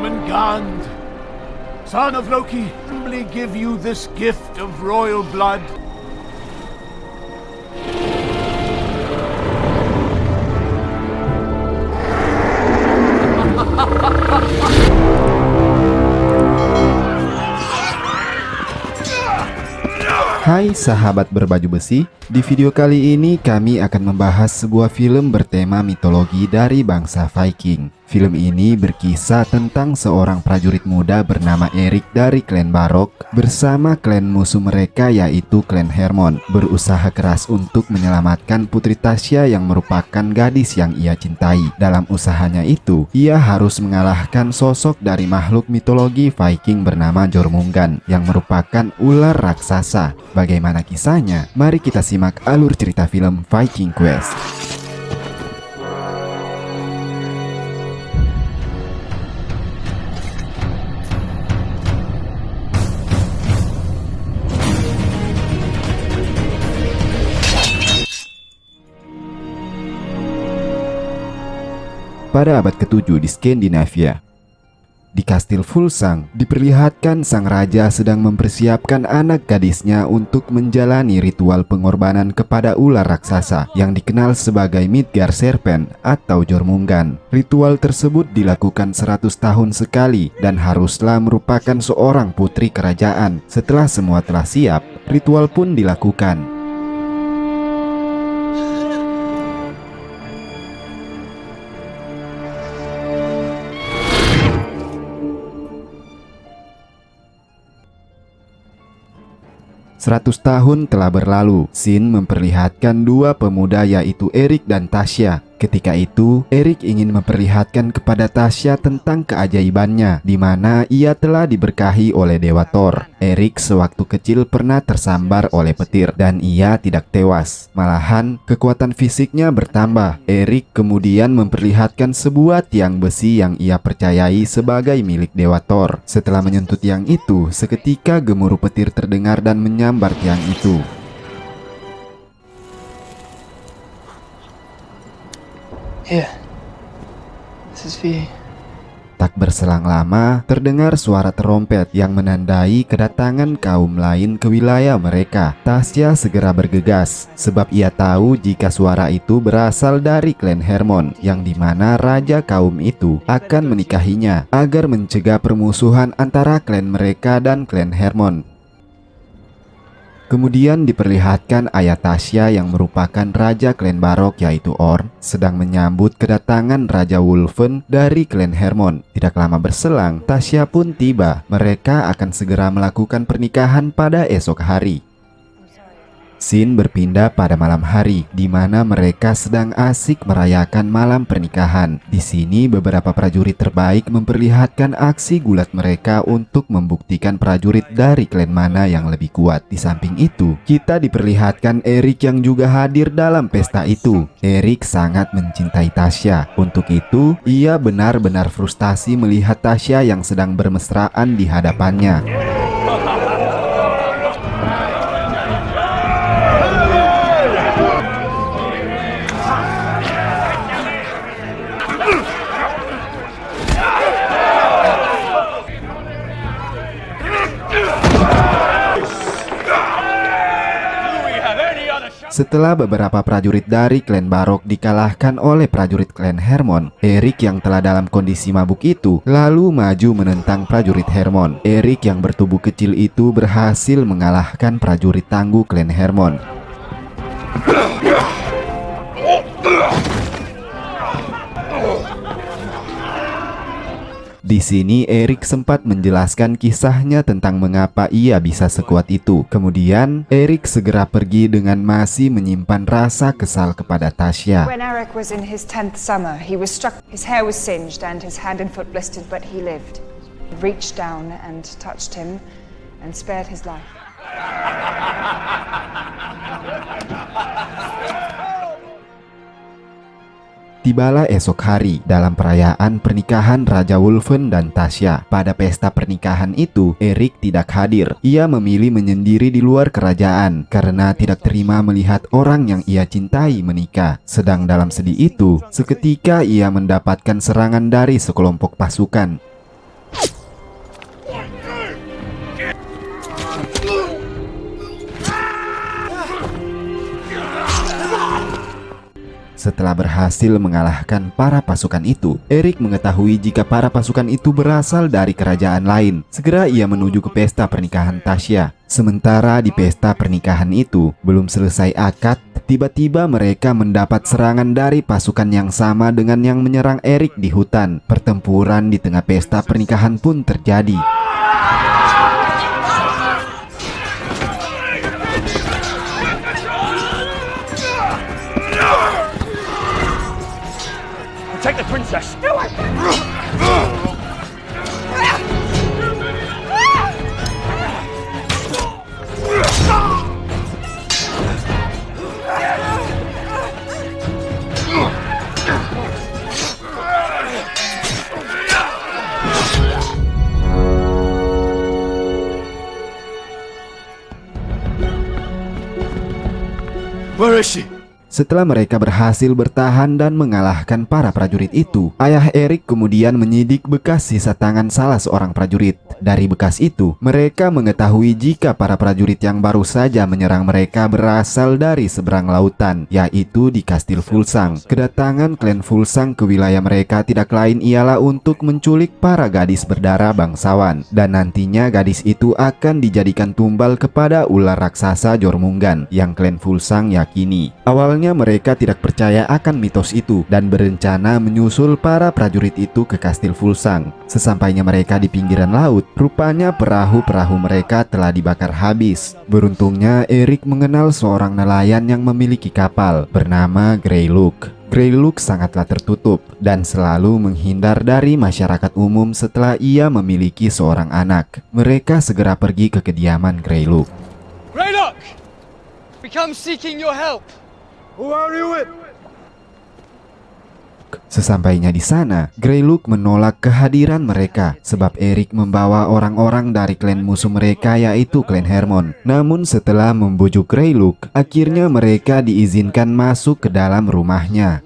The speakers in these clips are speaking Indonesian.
Jormungand, son of Loki, humbly give you this gift of royal blood. Hai sahabat berbaju besi, di video kali ini kami akan membahas sebuah film bertema mitologi dari bangsa Viking. Film ini berkisah tentang seorang prajurit muda bernama Erik dari klan Barok bersama klan musuh mereka yaitu klan Hermon, berusaha keras untuk menyelamatkan Putri Tasya yang merupakan gadis yang ia cintai. Dalam usahanya itu, ia harus mengalahkan sosok dari makhluk mitologi Viking bernama Jormungand yang merupakan ular raksasa. Bagaimana kisahnya? Mari kita simak alur cerita film Viking Quest. Pada abad ke-7 di Skandinavia, di Kastil Fulsang, diperlihatkan sang raja sedang mempersiapkan anak gadisnya untuk menjalani ritual pengorbanan kepada ular raksasa yang dikenal sebagai Midgard Serpent atau Jormungand. Ritual tersebut dilakukan 100 tahun sekali dan haruslah merupakan seorang putri kerajaan. Setelah semua telah siap, ritual pun dilakukan. Seratus tahun telah berlalu. Scene memperlihatkan dua pemuda yaitu Erik dan Tasya. Ketika itu, Erik ingin memperlihatkan kepada Tasya tentang keajaibannya, di mana ia telah diberkahi oleh Dewa Thor. Erik sewaktu kecil pernah tersambar oleh petir dan ia tidak tewas. Malahan, kekuatan fisiknya bertambah. Erik kemudian memperlihatkan sebuah tiang besi yang ia percayai sebagai milik Dewa Thor. Setelah menyentuh tiang itu, seketika gemuruh petir terdengar dan menyambar tiang itu. Here, this is for you. Tak berselang lama, terdengar suara terompet yang menandai kedatangan kaum lain ke wilayah mereka. Tasya segera bergegas, sebab ia tahu jika suara itu berasal dari klan Hermon, yang dimana raja kaum itu akan menikahinya, agar mencegah permusuhan antara klan mereka dan klan Hermon. Kemudian diperlihatkan ayah Tasya yang merupakan raja klan Barok yaitu Orn sedang menyambut kedatangan Raja Wulfen dari klan Hermon. Tidak lama berselang, Tasya pun tiba. Mereka akan segera melakukan pernikahan pada esok hari. Scene berpindah pada malam hari, di mana mereka sedang asik merayakan malam pernikahan. Di sini beberapa prajurit terbaik memperlihatkan aksi gulat mereka untuk membuktikan prajurit dari klan mana yang lebih kuat. Di samping itu, kita diperlihatkan Erik yang juga hadir dalam pesta itu. Erik sangat mencintai Tasya. Untuk itu, ia benar-benar frustasi melihat Tasya yang sedang bermesraan di hadapannya. Setelah beberapa prajurit dari klan Barok dikalahkan oleh prajurit klan Hermon, Erik yang telah dalam kondisi mabuk itu lalu maju menentang prajurit Hermon. Erik yang bertubuh kecil itu berhasil mengalahkan prajurit tangguh klan Hermon. Di sini Erik sempat menjelaskan kisahnya tentang mengapa ia bisa sekuat itu. Kemudian Erik segera pergi dengan masih menyimpan rasa kesal kepada Tasya. When Erik was in his 10th summer, he was struck. His hair was singed and his hand and foot blistered, but he lived. He reached down and touched him and spared his life. Tibalah esok hari dalam perayaan pernikahan Raja Wulfen dan Tasya. Pada pesta pernikahan itu, Erik tidak hadir. Ia memilih menyendiri di luar kerajaan karena tidak terima melihat orang yang ia cintai menikah. Sedang dalam sedih itu, seketika ia mendapatkan serangan dari sekelompok pasukan. Setelah berhasil mengalahkan para pasukan itu, Erik mengetahui jika para pasukan itu berasal dari kerajaan lain. Segera ia menuju ke pesta pernikahan Tasya. Sementara di pesta pernikahan itu belum selesai akad, tiba-tiba mereka mendapat serangan dari pasukan yang sama dengan yang menyerang Erik di hutan. Pertempuran di tengah pesta pernikahan pun terjadi. Protect the princess! Where is she? Setelah mereka berhasil bertahan dan mengalahkan para prajurit itu, ayah Erik kemudian menyidik bekas sisa tangan salah seorang prajurit. Dari bekas itu, mereka mengetahui jika para prajurit yang baru saja menyerang mereka berasal dari seberang lautan, yaitu di Kastil Fulsang. Kedatangan klan Fulsang ke wilayah mereka tidak lain ialah untuk menculik para gadis berdarah bangsawan, dan nantinya gadis itu akan dijadikan tumbal kepada ular raksasa Jormungand yang klan Fulsang yakini. Awalnya mereka tidak percaya akan mitos itu dan berencana menyusul para prajurit itu ke Kastil Fulsang. Sesampainya mereka di pinggiran laut, rupanya perahu-perahu mereka telah dibakar habis. Beruntungnya Erik mengenal seorang nelayan yang memiliki kapal bernama Greylock. Greylock sangatlah tertutup dan selalu menghindar dari masyarakat umum setelah ia memiliki seorang anak. Mereka segera pergi ke kediaman Greylock. Greylock! We come seeking your help. Who are you with? Sesampainya di sana, Greylock menolak kehadiran mereka sebab Erik membawa orang-orang dari klan musuh mereka yaitu klan Hermon. Namun setelah membujuk Greylock, akhirnya mereka diizinkan masuk ke dalam rumahnya.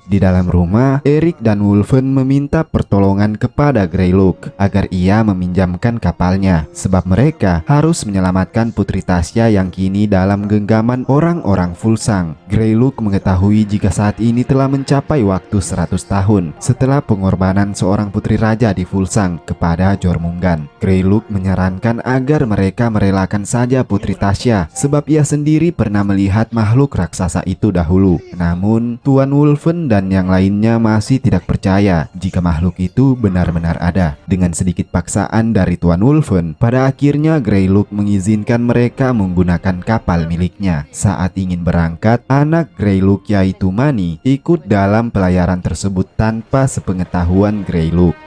Di dalam rumah, Erik dan Wulfen meminta pertolongan kepada Greylock agar ia meminjamkan kapalnya, sebab mereka harus menyelamatkan Putri Tasya yang kini dalam genggaman orang-orang Fulsang. Greylock mengetahui jika saat ini telah mencapai waktu 100 tahun setelah pengorbanan seorang putri raja di Fulsang kepada Jormungand. Greylock menyarankan agar mereka merelakan saja Putri Tasya, sebab ia sendiri pernah melihat makhluk raksasa itu dahulu. Namun, Tuan Wulfen dan yang lainnya masih tidak percaya jika makhluk itu benar-benar ada. Dengan sedikit paksaan dari Tuan Wulfen, pada akhirnya Greylock mengizinkan mereka menggunakan kapal miliknya. Saat ingin berangkat, anak Greylock yaitu Mani ikut dalam pelayaran tersebut tanpa sepengetahuan Greylock.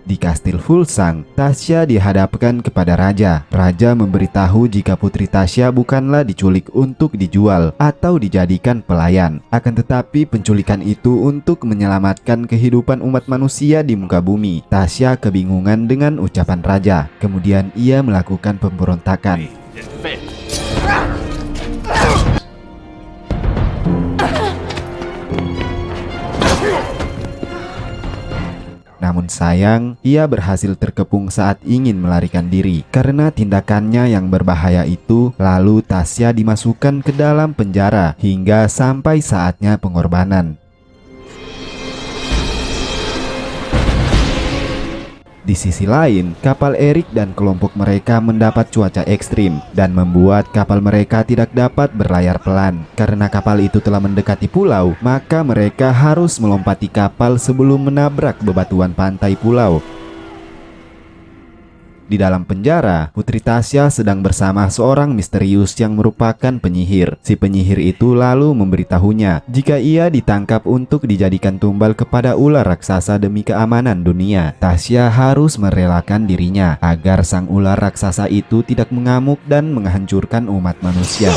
Di Kastil Fulsang, Tasya dihadapkan kepada raja. Raja memberitahu jika Putri Tasya bukanlah diculik untuk dijual atau dijadikan pelayan. Akan tetapi penculikan itu untuk menyelamatkan kehidupan umat manusia di muka bumi. Tasya kebingungan dengan ucapan raja. Kemudian ia melakukan pemberontakan. Namun sayang, ia berhasil terkepung saat ingin melarikan diri. Karena tindakannya yang berbahaya itu, lalu Tasya dimasukkan ke dalam penjara hingga sampai saatnya pengorbanan. Di sisi lain, kapal Erik dan kelompok mereka mendapat cuaca ekstrim dan membuat kapal mereka tidak dapat berlayar pelan. Karena kapal itu telah mendekati pulau, maka mereka harus melompati kapal sebelum menabrak bebatuan pantai pulau. Di dalam penjara, Putri Tasya sedang bersama seorang misterius yang merupakan penyihir. Si penyihir itu lalu memberitahunya jika ia ditangkap untuk dijadikan tumbal kepada ular raksasa demi keamanan dunia. Tasya harus merelakan dirinya agar sang ular raksasa itu tidak mengamuk dan menghancurkan umat manusia.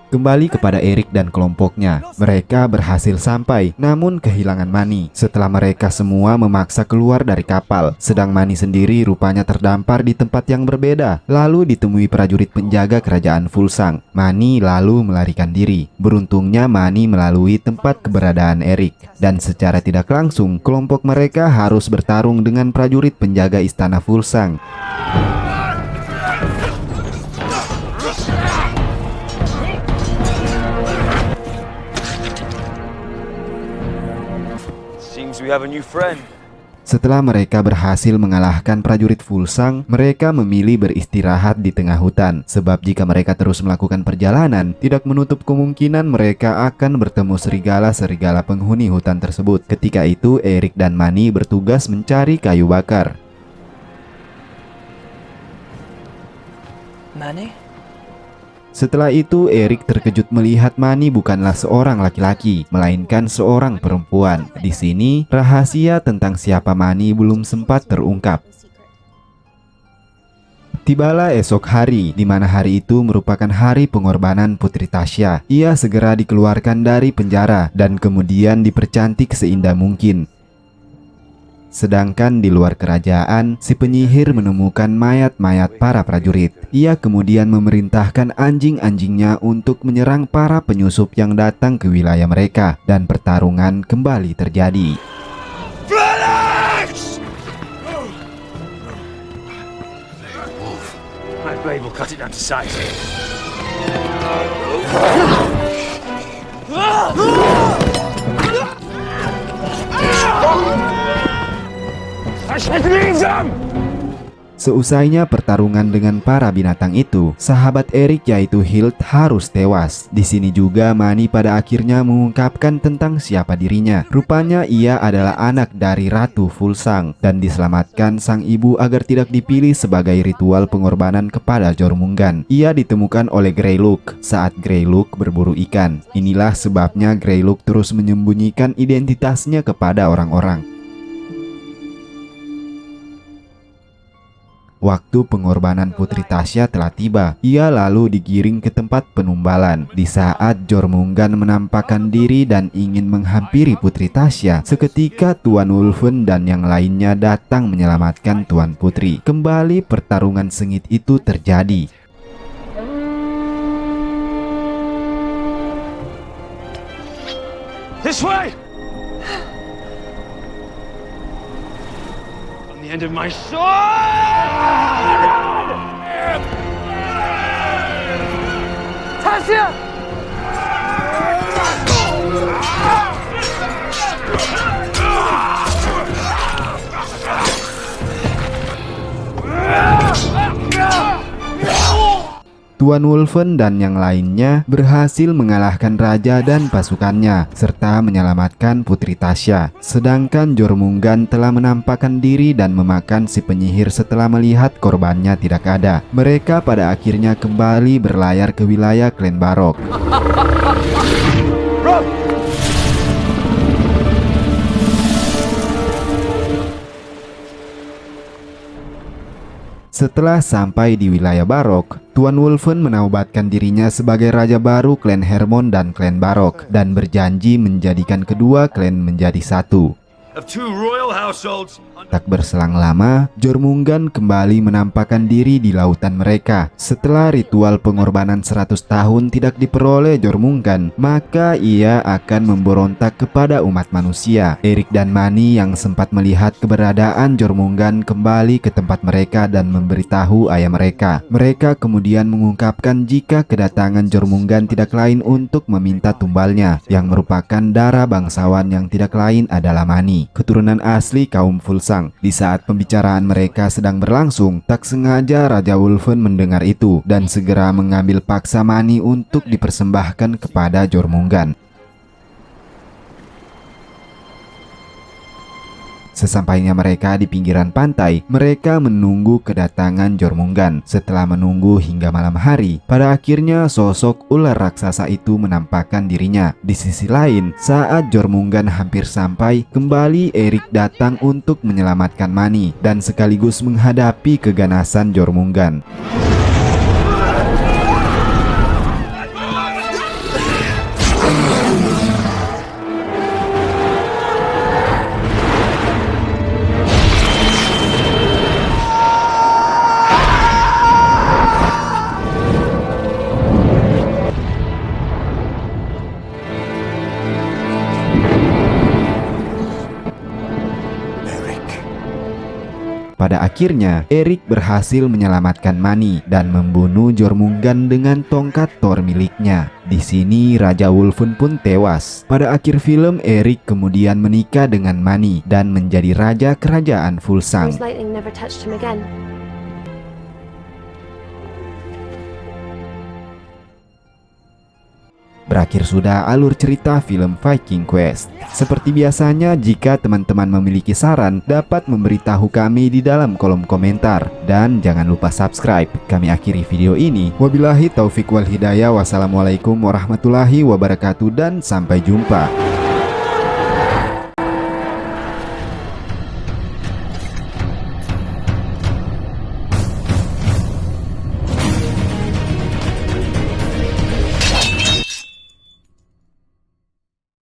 Kembali kepada Erik dan kelompoknya, mereka berhasil sampai, namun kehilangan Mani. Setelah mereka semua memaksa keluar dari kapal, sedang Mani sendiri rupanya terdampar di tempat yang berbeda. Lalu ditemui prajurit penjaga kerajaan Fulsang. Mani lalu melarikan diri. Beruntungnya Mani melalui tempat keberadaan Erik, dan secara tidak langsung kelompok mereka harus bertarung dengan prajurit penjaga istana Fulsang. Seems we have a new friend. Setelah mereka berhasil mengalahkan prajurit Fulsang, mereka memilih beristirahat di tengah hutan. Sebab jika mereka terus melakukan perjalanan, tidak menutup kemungkinan mereka akan bertemu serigala-serigala penghuni hutan tersebut. Ketika itu, Erik dan Mani bertugas mencari kayu bakar. Mani? Setelah itu, Erik terkejut melihat Mani bukanlah seorang laki-laki, melainkan seorang perempuan. Di sini, rahasia tentang siapa Mani belum sempat terungkap. Tibalah esok hari, di mana hari itu merupakan hari pengorbanan Putri Tasya. Ia segera dikeluarkan dari penjara dan kemudian dipercantik seindah mungkin. Sedangkan di luar kerajaan, si penyihir menemukan mayat-mayat para prajurit. Ia kemudian memerintahkan anjing-anjingnya untuk menyerang para penyusup yang datang ke wilayah mereka, dan pertarungan kembali terjadi. My blade will cut it down to size. Seusainya pertarungan dengan para binatang itu, sahabat Erik yaitu Hild harus tewas. Di sini juga Mani pada akhirnya mengungkapkan tentang siapa dirinya. Rupanya ia adalah anak dari Ratu Fulsang dan diselamatkan sang ibu agar tidak dipilih sebagai ritual pengorbanan kepada Jormungand. Ia ditemukan oleh Greylock saat Greylock berburu ikan. Inilah sebabnya Greylock terus menyembunyikan identitasnya kepada orang-orang. Waktu pengorbanan Putri Tasya telah tiba. Ia lalu digiring ke tempat penumbalan. Di saat Jormungand menampakkan diri dan ingin menghampiri Putri Tasya, seketika Tuan Wulfen dan yang lainnya datang menyelamatkan Tuan Putri. Kembali pertarungan sengit itu terjadi. This way! On the end of my sword! Tasya! Tuan Wulfen dan yang lainnya berhasil mengalahkan raja dan pasukannya serta menyelamatkan Putri Tasya. Sedangkan Jormungand telah menampakkan diri dan memakan si penyihir setelah melihat korbannya tidak ada. Mereka pada akhirnya kembali berlayar ke wilayah Klan Barok. Setelah sampai di wilayah Barok, Tuan Wulfen menaubatkan dirinya sebagai raja baru klan Hermon dan klan Barok dan berjanji menjadikan kedua klan menjadi satu. Of two royal households. Tak berselang lama, Jormungand kembali menampakkan diri di lautan mereka. Setelah ritual pengorbanan 100 tahun tidak diperoleh Jormungand, maka ia akan memberontak kepada umat manusia. Erik dan Mani yang sempat melihat keberadaan Jormungand kembali ke tempat mereka dan memberitahu ayah mereka. Mereka kemudian mengungkapkan jika kedatangan Jormungand tidak lain untuk meminta tumbalnya, yang merupakan darah bangsawan yang tidak lain adalah Mani, keturunan asli kaum Fulsang. Di saat pembicaraan mereka sedang berlangsung, tak sengaja Raja Wulfen mendengar itu dan segera mengambil paksa Mani untuk dipersembahkan kepada Jormungand. Sesampainya mereka di pinggiran pantai, mereka menunggu kedatangan Jormungand. Setelah menunggu hingga malam hari, pada akhirnya sosok ular raksasa itu menampakkan dirinya. Di sisi lain, saat Jormungand hampir sampai, kembali Erik datang untuk menyelamatkan Mani dan sekaligus menghadapi keganasan Jormungand. Pada akhirnya, Erik berhasil menyelamatkan Mani dan membunuh Jormungand dengan tongkat Thor miliknya. Di sini Raja Wulfen pun tewas. Pada akhir film, Erik kemudian menikah dengan Mani dan menjadi raja kerajaan Volsung. His lightning never touched him again. Berakhir sudah alur cerita film Viking Quest. Seperti biasanya, jika teman-teman memiliki saran, dapat memberitahu kami di dalam kolom komentar. Dan jangan lupa subscribe. Kami akhiri video ini. Wabillahi taufik wal hidayah. Wassalamualaikum warahmatullahi wabarakatuh dan sampai jumpa.